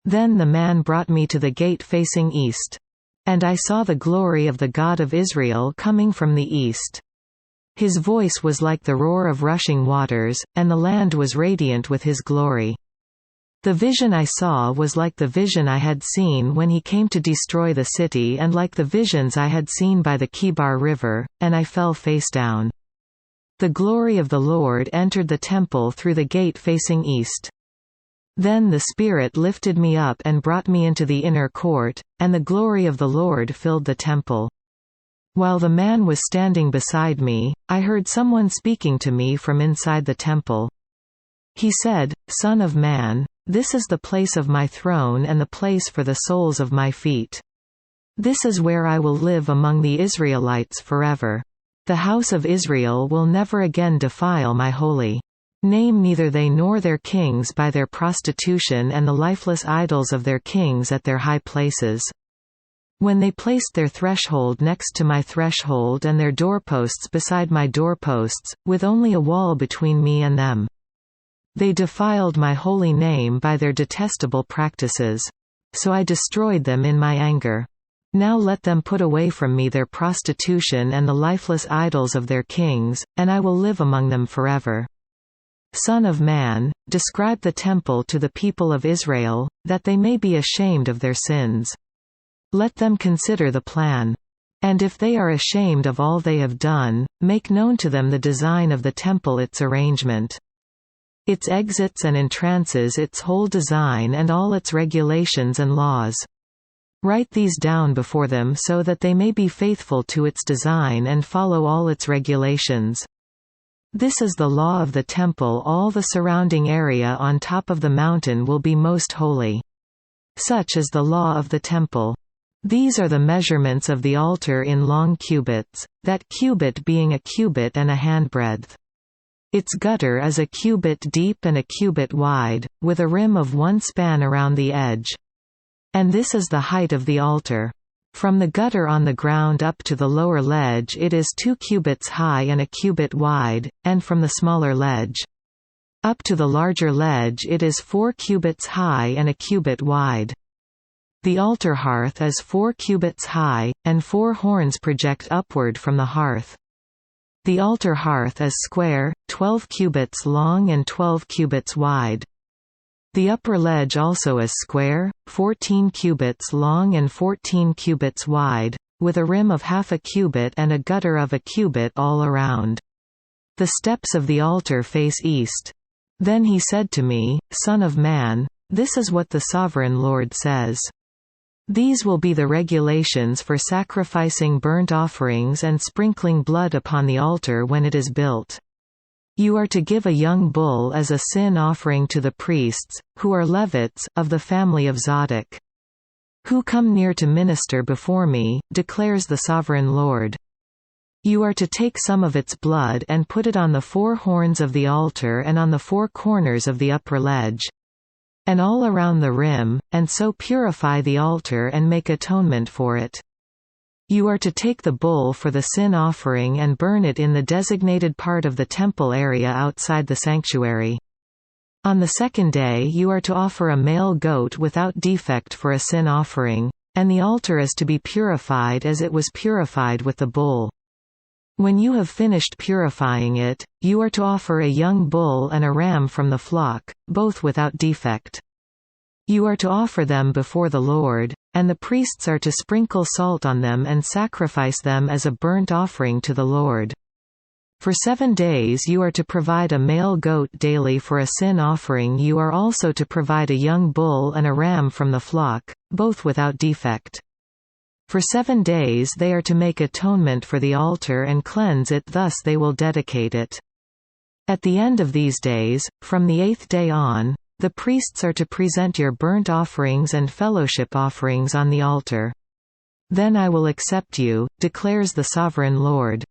Then the man brought me to the gate facing east. And I saw the glory of the God of Israel coming from the east. His voice was like the roar of rushing waters, and the land was radiant with his glory. The vision I saw was like the vision I had seen when he came to destroy the city, and like the visions I had seen by the Kibar River, and I fell face down. The glory of the Lord entered the temple through the gate facing east. Then the Spirit lifted me up and brought me into the inner court, and the glory of the Lord filled the temple. While the man was standing beside me, I heard someone speaking to me from inside the temple. He said, "Son of man, this is the place of my throne and the place for the soles of my feet. This is where I will live among the Israelites forever. The house of Israel will never again defile my holy name, neither they nor their kings by their prostitution and the lifeless idols of their kings at their high places. When they placed their threshold next to my threshold and their doorposts beside my doorposts, with only a wall between me and them. They defiled my holy name by their detestable practices. So I destroyed them in my anger. Now let them put away from me their prostitution and the lifeless idols of their kings, and I will live among them forever. Son of man, describe the temple to the people of Israel, that they may be ashamed of their sins. Let them consider the plan. And if they are ashamed of all they have done, make known to them the design of the temple, its arrangement. Its exits and entrances, its whole design and all its regulations and laws. Write these down before them so that they may be faithful to its design and follow all its regulations. This is the law of the temple. All the surrounding area on top of the mountain will be most holy. Such is the law of the temple. These are the measurements of the altar in long cubits, that cubit being a cubit and a handbreadth. Its gutter is a cubit deep and a cubit wide, with a rim of 1 span around the edge. And this is the height of the altar. From the gutter on the ground up to the lower ledge it is 2 cubits high and a cubit wide, and from the smaller ledge up to the larger ledge it is 4 cubits high and a cubit wide. The altar hearth is 4 cubits high, and 4 horns project upward from the hearth. The altar hearth is square, 12 cubits long and 12 cubits wide. The upper ledge also is square, 14 cubits long and 14 cubits wide, with a rim of half a cubit and a gutter of a cubit all around. The steps of the altar face east. Then he said to me, Son of man, this is what the Sovereign Lord says. These will be the regulations for sacrificing burnt offerings and sprinkling blood upon the altar when it is built. You are to give a young bull as a sin offering to the priests, who are Levites, of the family of Zadok, who come near to minister before me, declares the Sovereign Lord. You are to take some of its blood and put it on the 4 horns of the altar and on the 4 corners of the upper ledge, and all around the rim, and so purify the altar and make atonement for it. You are to take the bull for the sin offering and burn it in the designated part of the temple area outside the sanctuary. On the 2nd day you are to offer a male goat without defect for a sin offering, and the altar is to be purified as it was purified with the bull. When you have finished purifying it, you are to offer a young bull and a ram from the flock, both without defect. You are to offer them before the Lord, and the priests are to sprinkle salt on them and sacrifice them as a burnt offering to the Lord. For 7 days you are to provide a male goat daily for a sin offering. You are also to provide a young bull and a ram from the flock, both without defect. For 7 days they are to make atonement for the altar and cleanse it, thus they will dedicate it. At the end of these days, from the 8th day on, the priests are to present your burnt offerings and fellowship offerings on the altar. Then I will accept you, declares the Sovereign Lord.